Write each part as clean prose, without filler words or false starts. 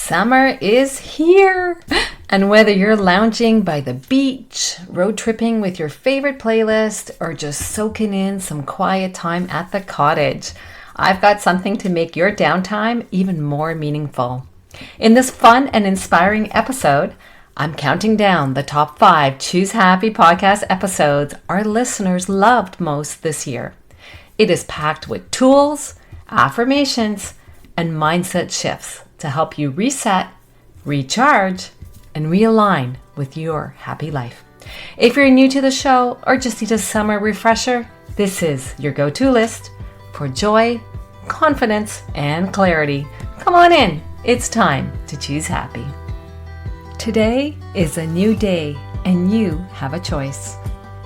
Summer is here! And whether you're lounging by the beach, road tripping with your favorite playlist, or just soaking in some quiet time at the cottage, I've got something to make your downtime even more meaningful. In this fun and inspiring episode, I'm counting down the top 5 Choose Happy podcast episodes our listeners loved most this year. It is packed with tools, affirmations, and mindset shifts to help you reset, recharge, and realign with your happy life. If you're new to the show or just need a summer refresher, this is your go-to list for joy, confidence, and clarity. Come on in. It's time to choose happy. Today is a new day and you have a choice.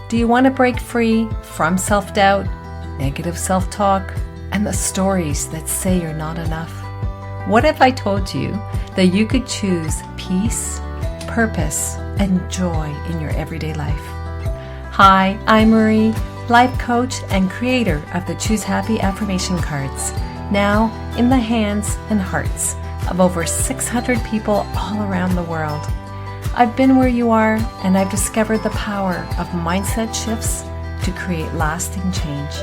Do you want to break free from self-doubt, negative self-talk, and the stories that say you're not enough? What if I told you that you could choose peace, purpose, and joy in your everyday life? Hi, I'm Marie, life coach and creator of the Choose Happy affirmation cards, now in the hands and hearts of over 600 people all around the world. I've been where you are, and I've discovered the power of mindset shifts to create lasting change.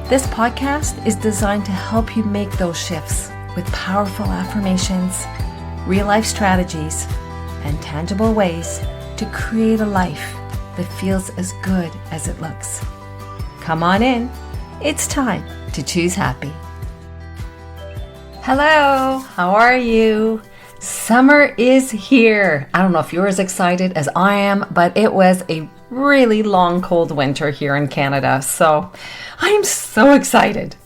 This podcast is designed to help you make those shifts with powerful affirmations, real-life strategies, and tangible ways to create a life that feels as good as it looks. Come on in. It's time to choose happy. Hello, how are you? Summer is here. I don't know if you're as excited as I am, but it was a really long, cold winter here in Canada, so I'm so excited.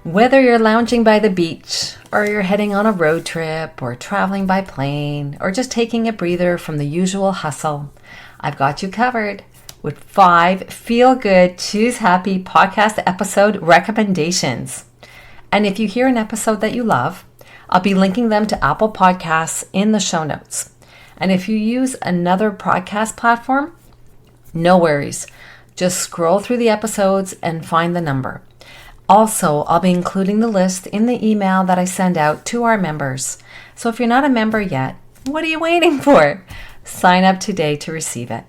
Whether you're lounging by the beach, or you're heading on a road trip, or traveling by plane, or just taking a breather from the usual hustle, I've got you covered with 5 feel-good, choose happy podcast episode recommendations. And if you hear an episode that you love, I'll be linking them to Apple Podcasts in the show notes. And if you use another podcast platform, no worries. Just scroll through the episodes and find the number. Also, I'll be including the list in the email that I send out to our members. So if you're not a member yet, what are you waiting for? Sign up today to receive it.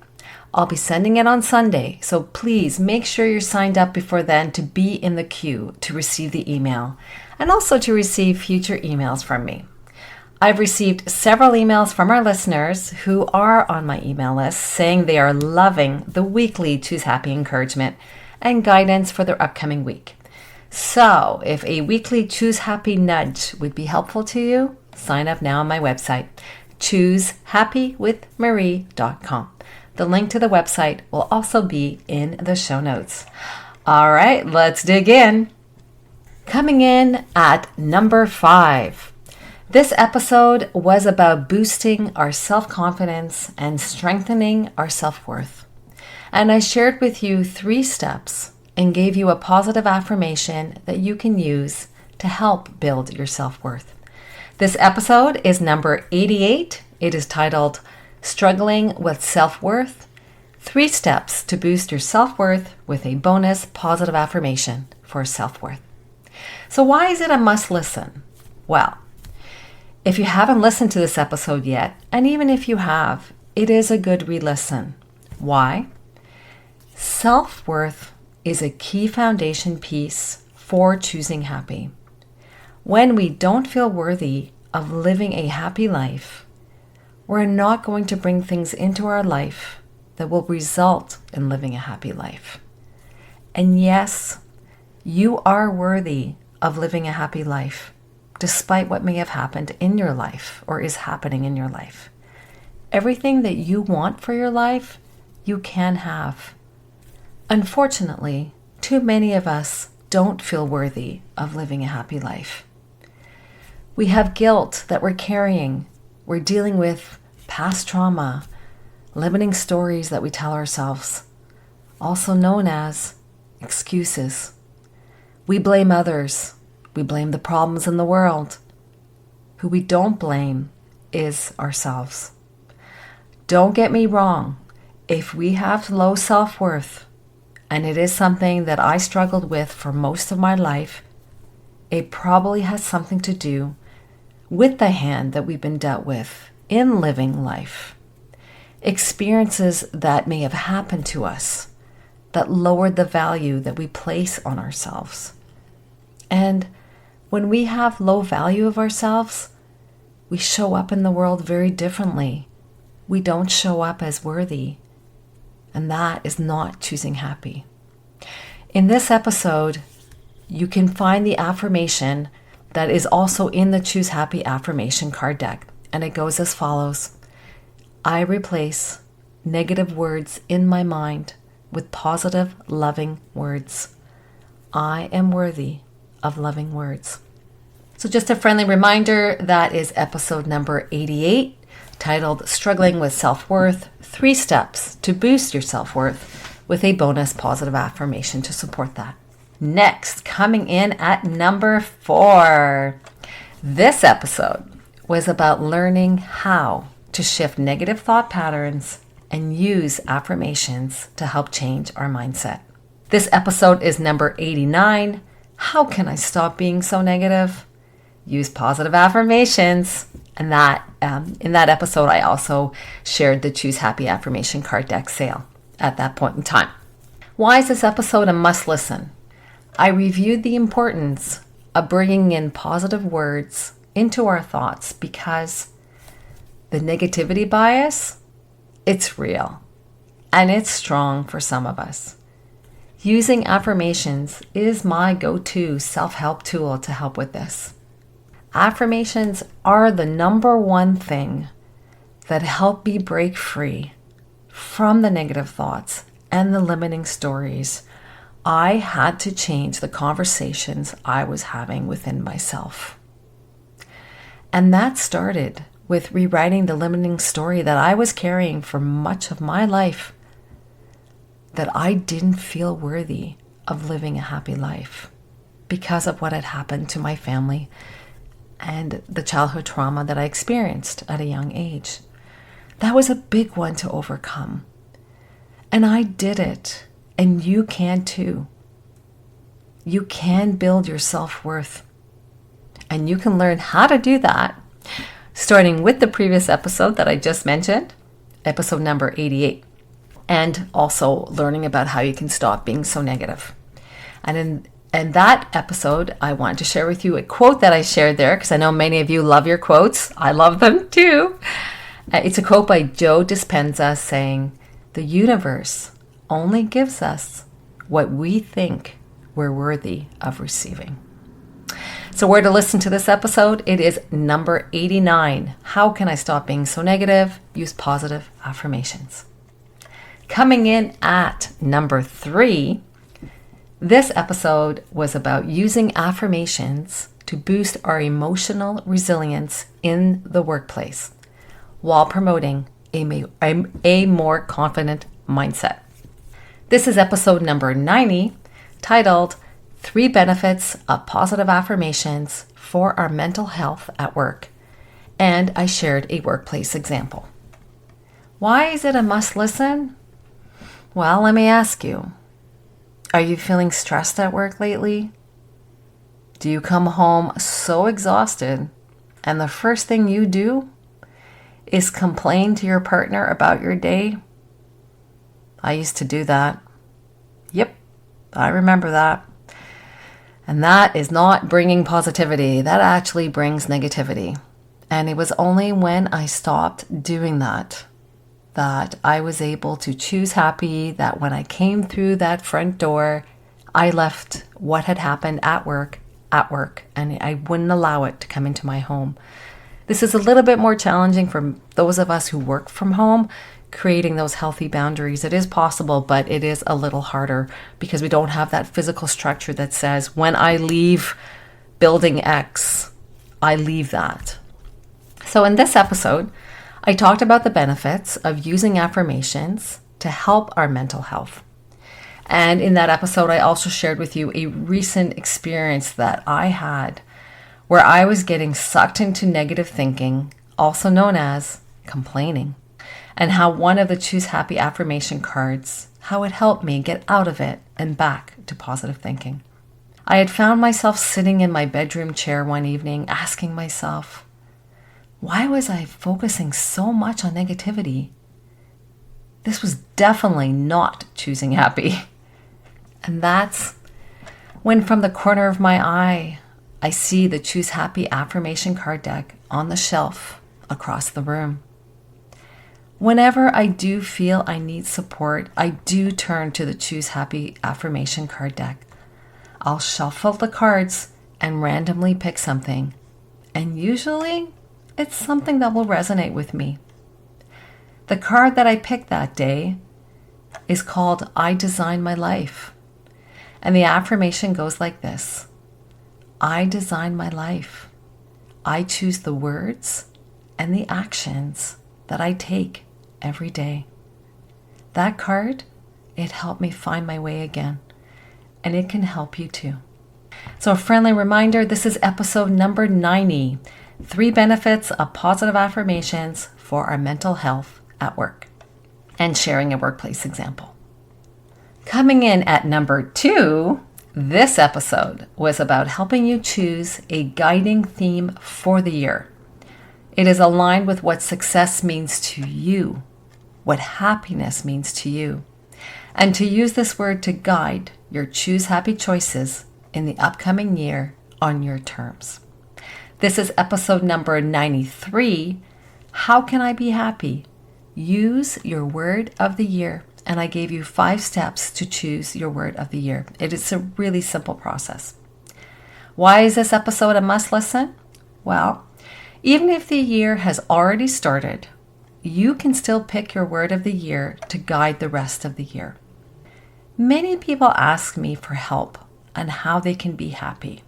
I'll be sending it on Sunday, so please make sure you're signed up before then to be in the queue to receive the email and also to receive future emails from me. I've received several emails from our listeners who are on my email list saying they are loving the weekly Choose Happy encouragement and guidance for their upcoming week. So if a weekly Choose Happy nudge would be helpful to you, sign up now on my website, choosehappywithmarie.com. The link to the website will also be in the show notes. All right, let's dig in. Coming in at number 5. This episode was about boosting our self-confidence and strengthening our self-worth. And I shared with you 3 steps and gave you a positive affirmation that you can use to help build your self-worth. This episode is number 88. It is titled Struggling with Self-Worth, 3 Steps to Boost Your Self-Worth with a Bonus Positive Affirmation for Self-Worth. So why is it a must listen? Well, if you haven't listened to this episode yet, and even if you have, it is a good re-listen. Why? Self-worth is a key foundation piece for choosing happy. When we don't feel worthy of living a happy life, we're not going to bring things into our life that will result in living a happy life. And yes, you are worthy of living a happy life, despite what may have happened in your life or is happening in your life. Everything that you want for your life, you can have. Unfortunately, too many of us don't feel worthy of living a happy life. We have guilt that we're carrying. We're dealing with past trauma, limiting stories that we tell ourselves, also known as excuses. We blame others. We blame the problems in the world. Who we don't blame is ourselves. Don't get me wrong. If we have low self-worth, and it is something that I struggled with for most of my life, it probably has something to do with the hand that we've been dealt with in living life. Experiences that may have happened to us that lowered the value that we place on ourselves. And when we have low value of ourselves, we show up in the world very differently. We don't show up as worthy. And that is not choosing happy. In this episode, you can find the affirmation that is also in the Choose Happy affirmation card deck. And it goes as follows. I replace negative words in my mind with positive, loving words. I am worthy of loving words. So just a friendly reminder, that is episode number 88, titled Struggling with Self-Worth, 3 Steps to Boost Your Self-Worth, with a bonus positive affirmation to support that. Next, coming in at number 4, this episode was about learning how to shift negative thought patterns and use affirmations to help change our mindset. This episode is number 89, How Can I Stop Being So Negative? Use positive affirmations. And that in that episode, I also shared the Choose Happy affirmation card deck sale at that point in time. Why is this episode a must listen? I reviewed the importance of bringing in positive words into our thoughts because the negativity bias, it's real and it's strong for some of us. Using affirmations is my go-to self-help tool to help with this. Affirmations are the number one thing that help me break free from the negative thoughts and the limiting stories. I had to change the conversations I was having within myself. And that started with rewriting the limiting story that I was carrying for much of my life, that I didn't feel worthy of living a happy life because of what had happened to my family and the childhood trauma that I experienced at a young age. That was a big one to overcome. And I did it, and you can too. You can build your self-worth, and you can learn how to do that, starting with the previous episode that I just mentioned, episode number 88, and also learning about how you can stop being so negative. And in that episode, I want to share with you a quote that I shared there, because I know many of you love your quotes. I love them too. It's a quote by Joe Dispenza saying, "The universe only gives us what we think we're worthy of receiving." So where to listen to this episode? It is number 89. How can I stop being so negative? Use positive affirmations. Coming in at number 3, this episode was about using affirmations to boost our emotional resilience in the workplace while promoting a more confident mindset. This is episode number 90, titled 3 Benefits of Positive Affirmations for Our Mental Health at Work, and I shared a workplace example. Why is it a must listen? Well, let me ask you. Are you feeling stressed at work lately? Do you come home so exhausted and the first thing you do is complain to your partner about your day? I used to do that. Yep, I remember that. And that is not bringing positivity. That actually brings negativity. And it was only when I stopped doing that I was able to choose happy, that when I came through that front door, I left what had happened at work, and I wouldn't allow it to come into my home. This is a little bit more challenging for those of us who work from home, creating those healthy boundaries. It is possible, but it is a little harder because we don't have that physical structure that says, when I leave building X, I leave that. So in this episode, I talked about the benefits of using affirmations to help our mental health. And in that episode, I also shared with you a recent experience that I had where I was getting sucked into negative thinking, also known as complaining, and how one of the Choose Happy affirmation cards, how it helped me get out of it and back to positive thinking. I had found myself sitting in my bedroom chair one evening asking myself, Why was I focusing so much on negativity? This was definitely not choosing happy. And that's when from the corner of my eye, I see the Choose Happy affirmation card deck on the shelf across the room. Whenever I do feel I need support, I do turn to the Choose Happy affirmation card deck. I'll shuffle the cards and randomly pick something. And usually, it's something that will resonate with me. The card that I picked that day is called I Design My Life. And the affirmation goes like this: I design my life. I choose the words and the actions that I take every day. That card, it helped me find my way again. And it can help you too. So a friendly reminder, this is episode number 90. 3 benefits of positive affirmations for our mental health at work. And sharing a workplace example. Coming in at number 2, this episode was about helping you choose a guiding theme for the year. It is aligned with what success means to you, what happiness means to you, and to use this word to guide your choose happy choices in the upcoming year on your terms. This is episode number 93. How can I be happy? Use your word of the year. And I gave you 5 steps to choose your word of the year. It is a really simple process. Why is this episode a must listen? Well, even if the year has already started, you can still pick your word of the year to guide the rest of the year. Many people ask me for help on how they can be happy.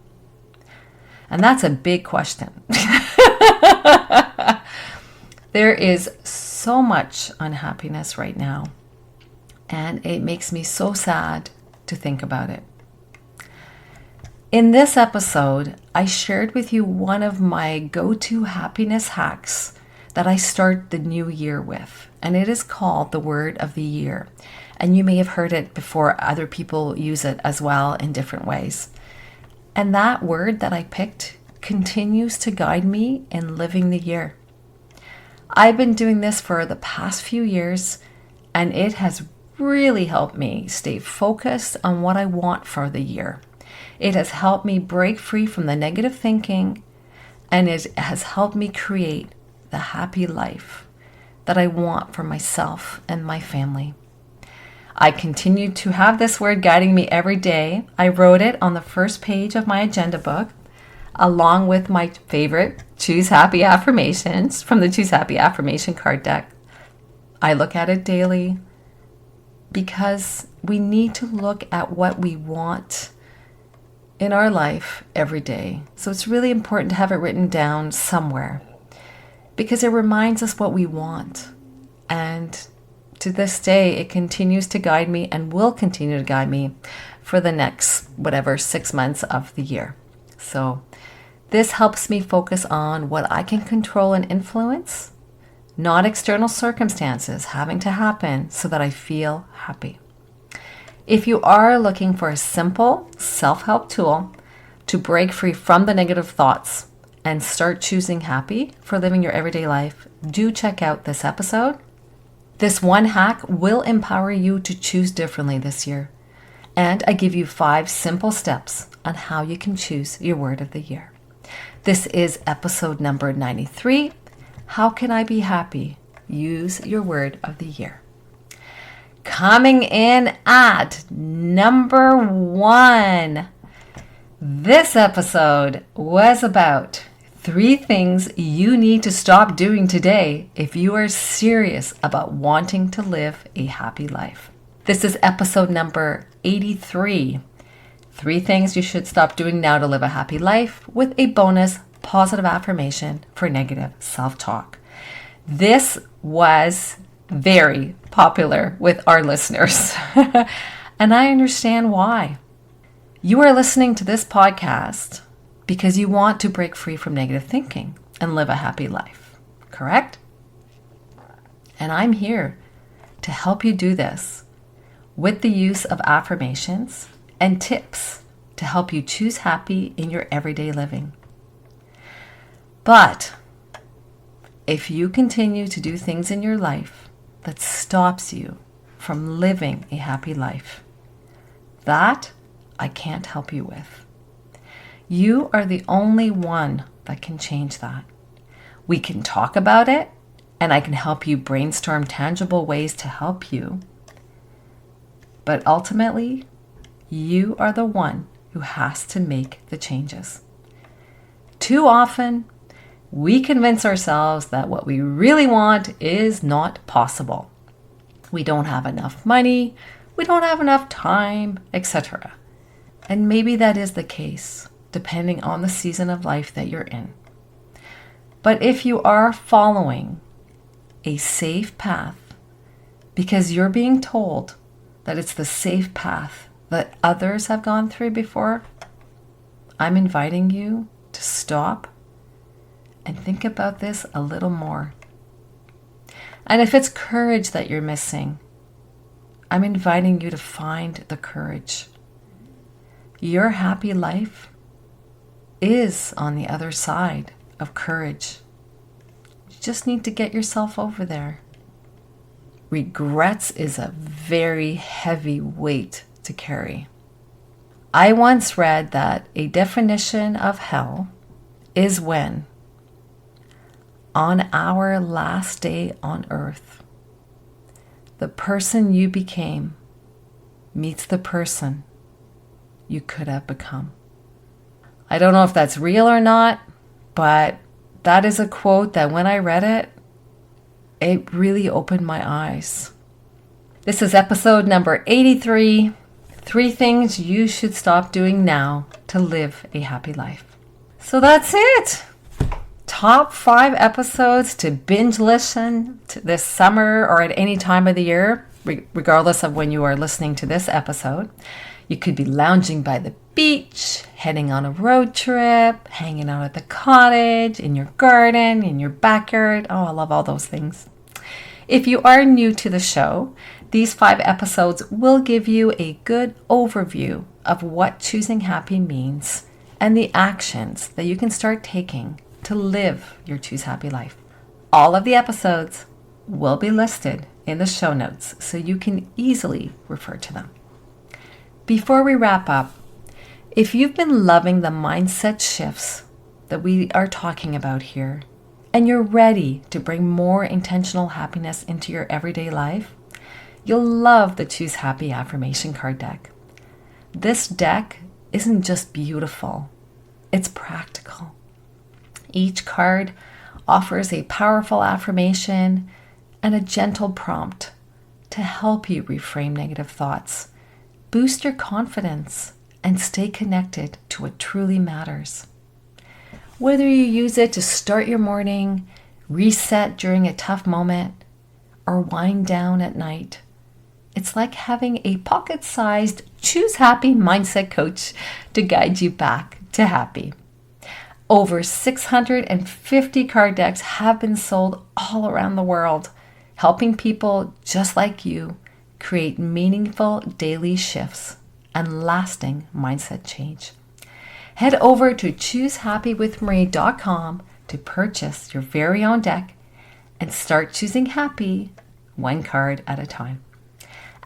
And that's a big question. There is so much unhappiness right now. And it makes me so sad to think about it. In this episode, I shared with you one of my go-to happiness hacks that I start the new year with. And it is called the word of the year. And you may have heard it before. Other people use it as well in different ways. And that word that I picked continues to guide me in living the year. I've been doing this for the past few years, and it has really helped me stay focused on what I want for the year. It has helped me break free from the negative thinking, and it has helped me create the happy life that I want for myself and my family. I continue to have this word guiding me every day. I wrote it on the first page of my agenda book, along with my favorite Choose Happy affirmations from the Choose Happy affirmation card deck. I look at it daily, because we need to look at what we want in our life every day. So it's really important to have it written down somewhere, because it reminds us what we want. And to this day, it continues to guide me and will continue to guide me for the next, 6 months of the year. So this helps me focus on what I can control and influence, not external circumstances having to happen so that I feel happy. If you are looking for a simple self-help tool to break free from the negative thoughts and start choosing happy for living your everyday life, do check out this episode. This one hack will empower you to choose differently this year. And I give you 5 simple steps on how you can choose your word of the year. This is episode number 93. How can I be happy? Use your word of the year. Coming in at number 1. This episode was about 3 things you need to stop doing today if you are serious about wanting to live a happy life. This is episode number 83. 3 things you should stop doing now to live a happy life, with a bonus positive affirmation for negative self-talk. This was very popular with our listeners, and I understand why. You are listening to this podcast because you want to break free from negative thinking and live a happy life, correct? And I'm here to help you do this with the use of affirmations and tips to help you choose happy in your everyday living. But if you continue to do things in your life that stops you from living a happy life. That I can't help you with. You are the only one that can change that. We can talk about it, and I can help you brainstorm tangible ways to help you. But ultimately, you are the one who has to make the changes. Too often, we convince ourselves that what we really want is not possible. We don't have enough money, we don't have enough time, etc. And maybe that is the case, depending on the season of life that you're in. But if you are following a safe path, because you're being told that it's the safe path that others have gone through before, I'm inviting you to stop and think about this a little more. And if it's courage that you're missing, I'm inviting you to find the courage. Your happy life is on the other side of courage. You just need to get yourself over there. Regrets is a very heavy weight to carry. I once read that a definition of hell is when, on our last day on earth, the person you became meets the person you could have become. I don't know if that's real or not, but that is a quote that when I read it, it really opened my eyes. This is episode number 83, 3 things you should stop doing now to live a happy life. So that's it. Top 5 episodes to binge listen to this summer or at any time of the year, regardless of when you are listening to this episode. You could be lounging by the beach, heading on a road trip, hanging out at the cottage, in your garden, in your backyard. Oh, I love all those things. If you are new to the show, these 5 episodes will give you a good overview of what choosing happy means and the actions that you can start taking to live your Choose Happy life. All of the episodes will be listed in the show notes so you can easily refer to them. Before we wrap up, if you've been loving the mindset shifts that we are talking about here, and you're ready to bring more intentional happiness into your everyday life, you'll love the Choose Happy affirmation card deck. This deck isn't just beautiful, it's practical. Each card offers a powerful affirmation and a gentle prompt to help you reframe negative thoughts, boost your confidence, and stay connected to what truly matters. Whether you use it to start your morning, reset during a tough moment, or wind down at night, it's like having a pocket-sized Choose Happy mindset coach to guide you back to happy. Over 650 card decks have been sold all around the world, helping people just like you create meaningful daily shifts and lasting mindset change. Head over to choosehappywithmarie.com to purchase your very own deck and start choosing happy one card at a time.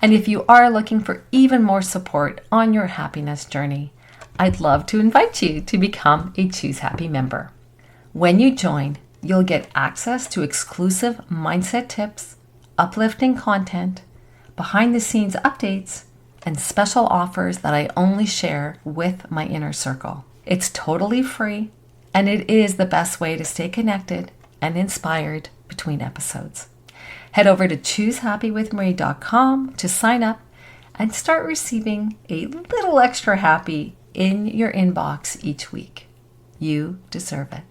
And if you are looking for even more support on your happiness journey, I'd love to invite you to become a Choose Happy member. When you join, you'll get access to exclusive mindset tips, uplifting content, behind-the-scenes updates, and special offers that I only share with my inner circle. It's totally free, and it is the best way to stay connected and inspired between episodes. Head over to choosehappywithmarie.com to sign up and start receiving a little extra happy in your inbox each week. You deserve it.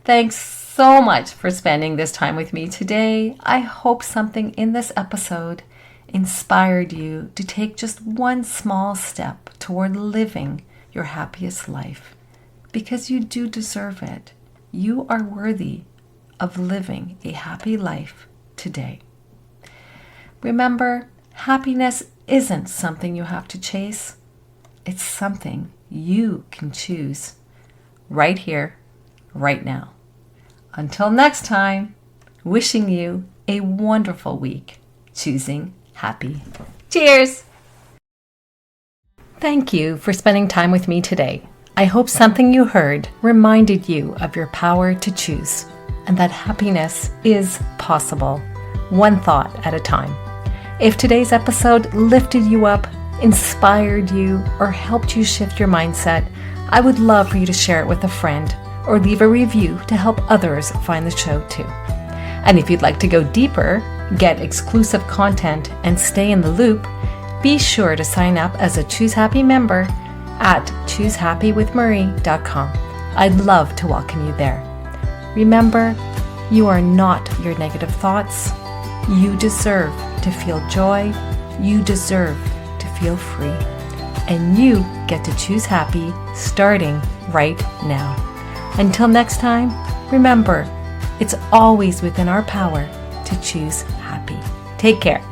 Thanks so much for spending this time with me today. I hope something in this episode inspired you to take just one small step toward living your happiest life, because you do deserve it. You are worthy of living a happy life today. Remember, happiness isn't something you have to chase. It's something you can choose right here, right now. Until next time, wishing you a wonderful week, choosing happy. Cheers! Thank you for spending time with me today. I hope something you heard reminded you of your power to choose and that happiness is possible, one thought at a time. If today's episode lifted you up, inspired you, or helped you shift your mindset, I would love for you to share it with a friend or leave a review to help others find the show too. And if you'd like to go deeper, get exclusive content, and stay in the loop, be sure to sign up as a Choose Happy member at choosehappywithmarie.com. I'd love to welcome you there. Remember, you are not your negative thoughts. You deserve to feel joy. You deserve to feel free. And you get to choose happy starting right now. Until next time, remember, it's always within our power to choose happy. Take care.